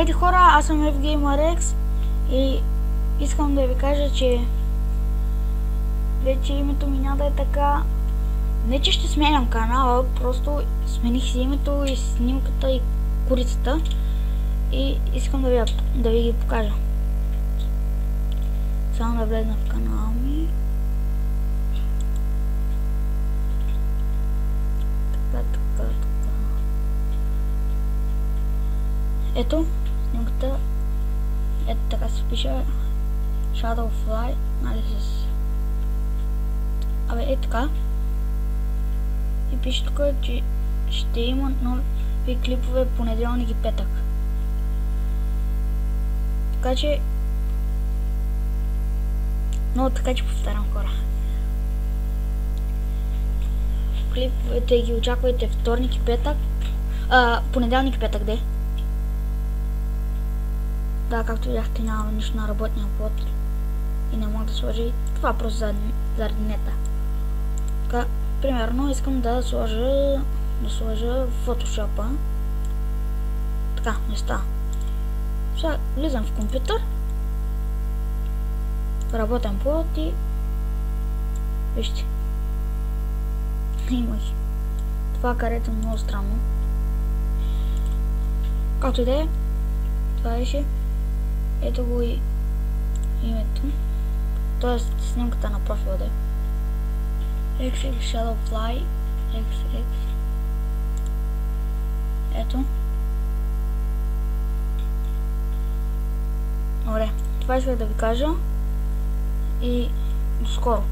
Здравейте хора, аз съм FGamerX и искам да ви кажа, че вече името ми няма да е така. Не че ще сменям канала, просто смених си името и снимката и курицата и искам да ви ги покажа. Само да влезна в канала ми. Така. Ето снимката. Ето така се пише Shadowfly, нали с... Абе, е така. И пише тук, че ще има нови клипове понеделник и петък. Така че... така че повтарям, хора. Клиповете ги очаквайте вторник и петък. Понеделник и петък, де. Да, както видяхте, нямаме нищо на работния плод и не мога да сложа и това просто заради нета. Така, примерно искам да сложа в Photoshop-а. Така, не става. Сега влизам в компютър, работен плод и вижте. Имах. Това карето е много странно. Както и да е, това беше. Ето го и името. Тоест снимката на профила да е. XX Shadowfly XX. Ето. Добре, това исках да ви кажа и до скоро.